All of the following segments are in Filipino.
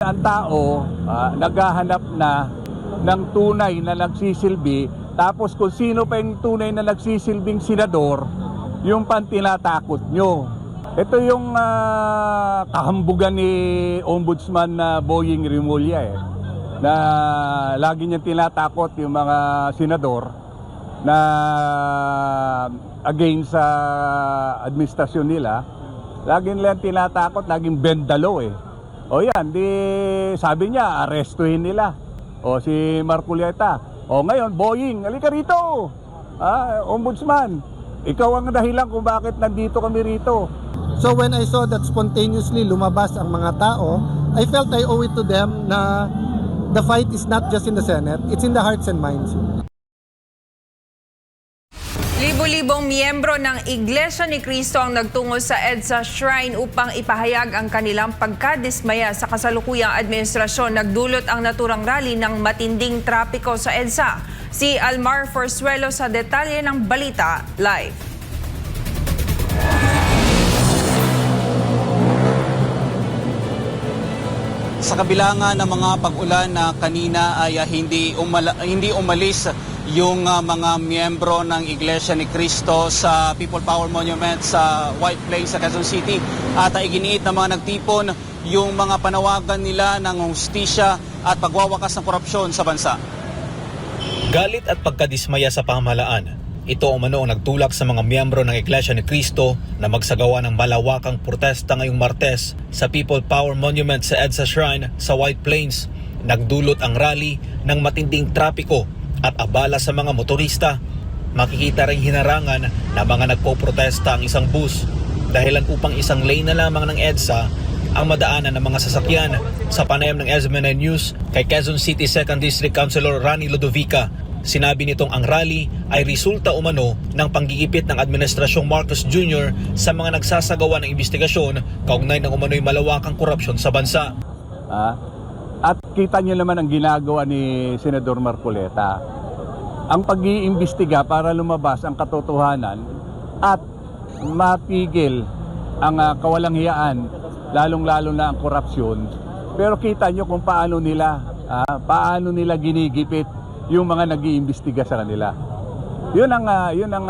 Ang tao naghahanap na ng tunay na nagsisilbi, tapos kung sino pa yung tunay na nagsisilbing senador, yung pantinatakot nyo. Ito yung kahambugan ni Ombudsman Boying Rimulya na lagi niyang tinatakot yung mga senador na against sa administrasyon nila. Lagi nilang tinatakot, laging bendalo O yan, di sabi niya, arestuhin nila. O si Marcoleta. O ngayon, Boying, halika rito. Ombudsman, ikaw ang dahilan kung bakit nandito kami rito. So when I saw that spontaneously lumabas ang mga tao, I felt I owe it to them na the fight is not just in the Senate, it's in the hearts and minds. Libo-libong miyembro ng Iglesia ni Cristo ang nagtungo sa EDSA Shrine upang ipahayag ang kanilang pagkadismaya sa kasalukuyang administrasyon. Nagdulot ang naturang rally ng matinding trapiko sa EDSA. Si Almar Forzuelo sa detalye ng balita live. Sa kabila nga ng mga pag-ulan na kanina ay hindi umalis yung mga miyembro ng Iglesia ni Cristo sa People Power Monument sa White Plains sa Quezon City at iginiit ng mga nagtipon yung mga panawagan nila ng hustisya at pagwawakas ng korupsyon sa bansa. Galit at pagkadismaya sa pamahalaan. Ito umano ang nagtulak sa mga miyembro ng Iglesia ni Cristo na magsagawa ng malawakang protesta ngayong Martes sa People Power Monument sa EDSA Shrine sa White Plains. Nagdulot ang rally ng matinding trapiko at abala sa mga motorista. Makikita ring hinarangan na mga nagpoprotesta ang isang bus dahilan upang isang lane na lamang ng EDSA ang madaanan ng mga sasakyan. Sa panayam ng SMNI News kay Quezon City 2nd District Councilor Rani Ludovica, sinabi nitong ang rally ay resulta umano ng panggigipit ng Administrasyong Marcos Jr. sa mga nagsasagawa ng investigasyon kaugnay ng umano'y malawakang korupsyon sa bansa. At kita niyo naman ang ginagawa ni Senador Marcoleta. Ang pag-iimbestiga para lumabas ang katotohanan at mapigil ang kawalanghiyaan, lalong-lalo na ang korupsyon. Pero kita niyo kung paano nila ginigipit yung mga nag-iimbestiga sa kanila. Yun ang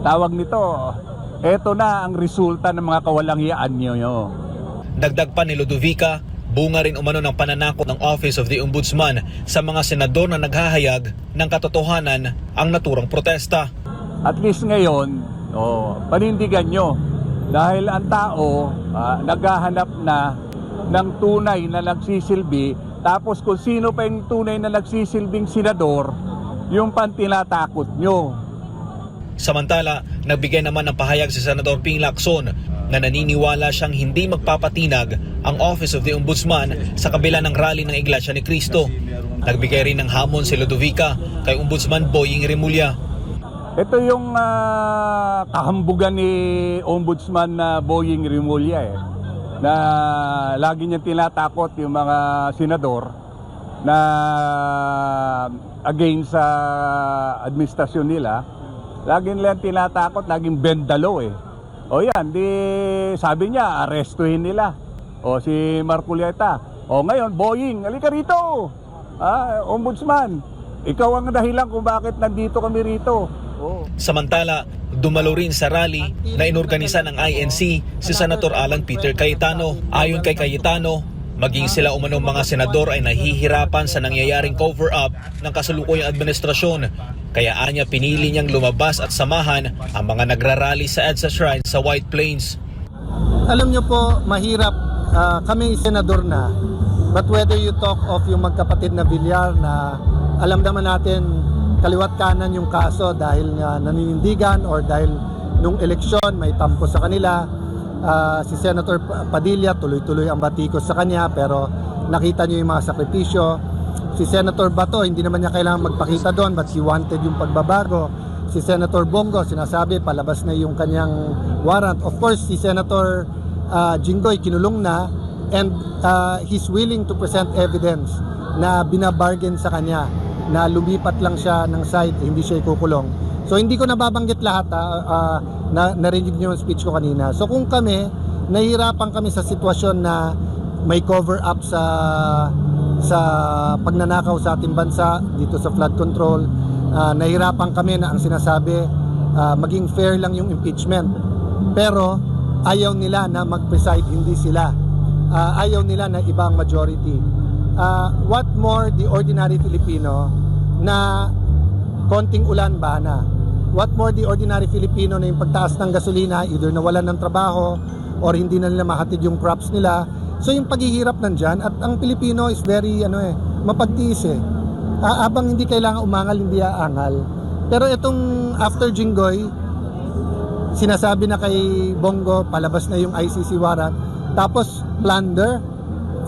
tawag nito. Ito na ang resulta ng mga kawalanghiyaan niyo. Dagdag pa ni Ludovica, bunga rin umano ng pananakot ng Office of the Ombudsman sa mga senador na naghahayag ng katotohanan ang naturang protesta. At least ngayon, panindigan nyo. Dahil ang tao naghahanap na ng tunay na nagsisilbi, tapos kung sino pa yung tunay na nagsisilbing senador, yung pantinatakot nyo. Samantala, nagbigay naman ng pahayag si Senador Ping Lacson na naniniwala siyang hindi magpapatinag ang Office of the Ombudsman sa kabila ng rally ng Iglesia ni Cristo. Nagbigay rin ng hamon si Ludovica kay Ombudsman Boying Rimulya. Ito yung kahambugan ni Ombudsman Boying Rimulya na lagi niyang tinatakot yung mga senador na against sa administrasyon nila. Lagi nilang tinatakot, laging bendalo O yan, di sabi niya, arestuhin nila. O si Marcoleta. O ngayon, Boying, halika rito. Ombudsman, ikaw ang dahilan kung bakit nandito kami rito. Samantala, dumalo rin sa rally na inorganisa ng INC si Senator Alan Peter Cayetano. Ayon kay Cayetano, maging sila umanong mga senador ay nahihirapan sa nangyayaring cover-up ng kasalukuyang administrasyon. Kaya anya pinili niyang lumabas at samahan ang mga nagrarally sa EDSA Shrine sa White Plains. Alam niyo po, mahirap kami senador na, but whether you talk of yung magkapatid na Villar na alam naman natin kaliwat kanan yung kaso dahil nga naninindigan or dahil nung eleksyon may tampo sa kanila, si Senator Padilla tuloy-tuloy ang batikos sa kanya pero nakita niyo yung mga sakripisyo. Si Senator Bato, hindi naman niya kailangan magpakita doon but he wanted yung pagbabago. Si Senator Bongo, sinasabi palabas na yung kanyang warrant. Of course, si Senator Jinggoy kinulong na and he's willing to present evidence na binabargain sa kanya na lumipat lang siya ng side, hindi siya ikukulong. So hindi ko nababanggit lahat, narinig niyo yung speech ko kanina. So kung kami, nahihirapan kami sa sitwasyon na may cover up sa pagnanakaw sa ating bansa dito sa flood control. Nahirapan kami na ang sinasabi maging fair lang yung impeachment, pero ayaw nila na mag-preside, hindi sila. Ayaw nila na ibang majority. What more the ordinary Filipino na konting ulan bana? What more the ordinary Filipino na yung pagtaas ng gasolina, either nawalan ng trabaho or hindi na nila mahatid yung crops nila. So yung paghihirap nandyan, at ang Pilipino is very mapagtiis eh. Habang hindi kailangan umangal, hindi aangal. Pero itong after Jinggoy, sinasabi na kay Bongo, palabas na yung ICC warrant, tapos plunder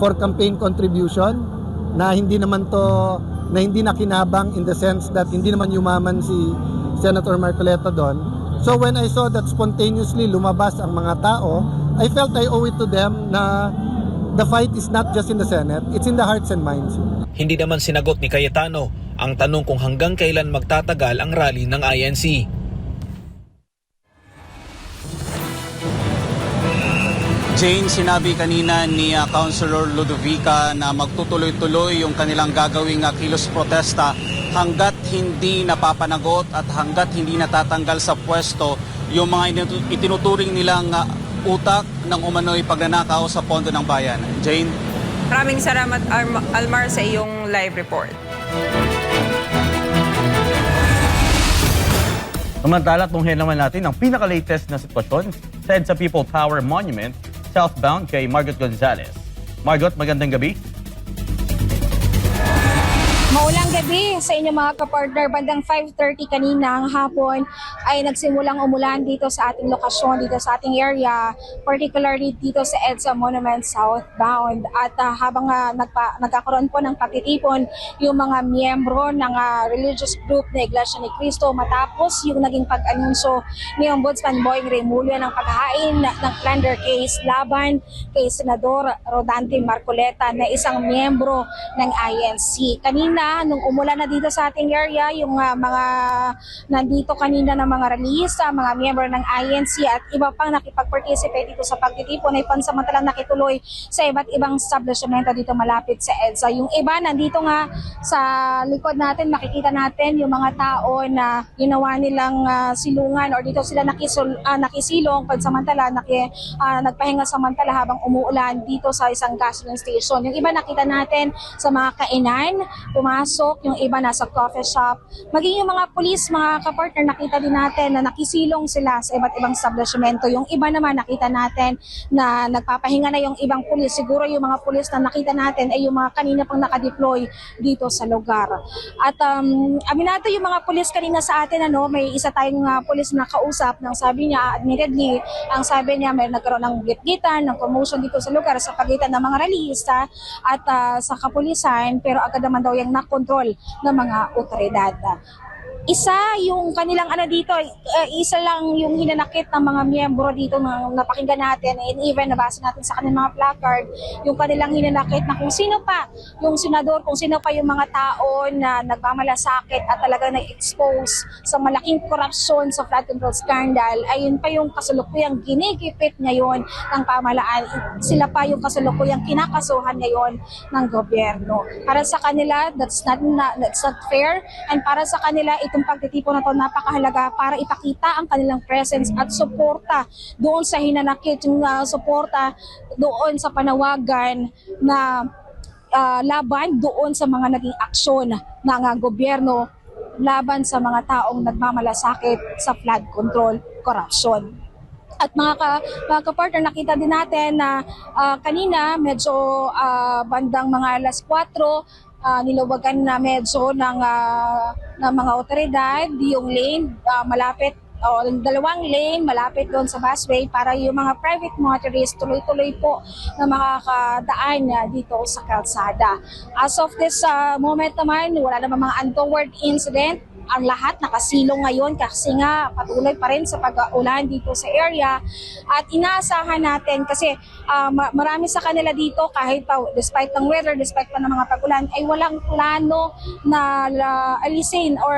for campaign contribution na hindi naman to, na hindi nakinabang in the sense that hindi naman yumaman si Senator Marcoleta doon. So when I saw that spontaneously lumabas ang mga tao, I felt I owe it to them na the fight is not just in the Senate, it's in the hearts and minds. Hindi naman sinagot ni Cayetano ang tanong kung hanggang kailan magtatagal ang rally ng INC. Jane, sinabi kanina ni Councilor Ludovica na magtutuloy-tuloy yung kanilang gagawing kilos protesta hanggat hindi napapanagot at hanggat hindi natatanggal sa pwesto yung mga itinuturing nilang utak ng umano'y pagnanakaw sa pondo ng bayan. Jane? Maraming salamat, Almar, sa iyong live report. Samantala, tunghayan naman natin ang pinaka-latest na sitwasyon sa EDSA People Power Monument, southbound kay Margot Gonzalez. Margot, magandang gabi. Maulang gabi sa inyong mga kapartner. Bandang 5:30 kaninang hapon ay nagsimulang umulan dito sa ating lokasyon, dito sa ating area, particularly dito sa EDSA Monument southbound. At habang nagkakaroon po ng pagtitipon yung mga miyembro ng religious group na Iglesia ni Cristo matapos yung naging pag-anunsyo ni Ombudsman Boying Remulla ng paghahain ng plunder case laban kay Senador Rodante Marcoleta na isang miyembro ng INC. Kanina, nung umulan na dito sa ating area, yung mga nandito kanina ng mga realista, mga miyembro ng INC at iba pang nakipag-participate dito sa pagtitipon ay pansamantalang nakituloy sa iba't ibang establishmento dito malapit sa EDSA. Yung iba nandito nga sa likod natin, makikita natin yung mga tao na ginawa nilang silungan or dito sila nakisilong pansamantala, nagpahinga samantala habang umuulan dito sa isang gasoline station. Yung iba nakita natin sa mga kainan, pumasok, yung iba nasa coffee shop. Maging yung mga pulis, mga kapartner, nakita din natin na nakisilong sila sa iba't ibang establishmento. Yung iba naman nakita natin na nagpapahinga na yung ibang pulis. Siguro yung mga pulis na nakita natin ay yung mga kanina pang nakadeploy dito sa lugar. At aminado yung mga pulis kanina sa atin, may isa tayong pulis na kausap nang sabi niya, admittedly, ang sabi niya may nagkaroon ng gitgitan, ng commotion dito sa lugar sa pagitan ng mga rallyista at sa kapulisan, pero agad naman daw yung nakontrol ng mga otoridad. Isa yung kanilang dito, isa lang yung hinanakit ng mga miyembro dito na napakinggan natin, and even nabasa natin sa kanilang mga placard, yung kanilang hinanakit na kung sino pa yung senador, kung sino pa yung mga tao na nagmamalasakit at talagang nag-expose sa malaking korupsyon sa flood control scandal, ayun pa yung kasalukuyang ginigipit ngayon ng pamahalaan. Sila pa yung kasalukuyang kinakasuhan ngayon ng gobyerno. Para sa kanila, that's not fair, and para sa kanila, itong pagtitipon na ito napakahalaga para ipakita ang kanilang presence at suporta doon sa hinanakit, yung suporta doon sa panawagan na laban doon sa mga naging aksyon ng gobyerno laban sa mga taong nagmamalasakit sa flood control corruption. At mga kapartner, nakita din natin na kanina medyo bandang mga alas 4, niluwagan na medyo ng mga otoridad yung lane malapit o dalawang lane malapit doon sa busway para yung mga private motorists tuloy-tuloy po na makakadaan dito sa kalsada. As of this moment naman, wala namang mga untoward incident ang lahat nakasilong ngayon kasi nga patuloy pa rin sa pag-ulan dito sa area. At inaasahan natin kasi marami sa kanila dito kahit pa despite ng weather, despite pa ng mga pag-ulan ay walang plano na alisin or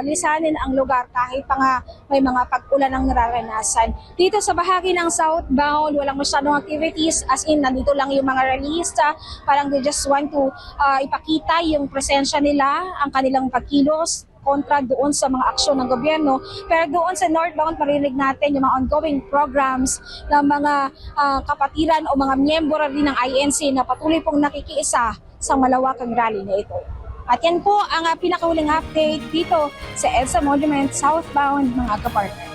lisanin ang lugar kahit pa nga may mga pag-ulan ang nararanasan. Dito sa bahagi ng southbound, walang masyadong activities as in nandito lang yung mga realista, parang they just want to ipakita yung presensya nila, ang kanilang pagkilos kontra doon sa mga aksyon ng gobyerno. Pero doon sa northbound, marinig natin yung mga ongoing programs ng mga kapatiran o mga miyembro rin ng INC na patuloy pong nakikiisa sa malawakang rally na ito. At yan po ang pinakahuling update dito sa EDSA Monument Southbound, mga kapartner.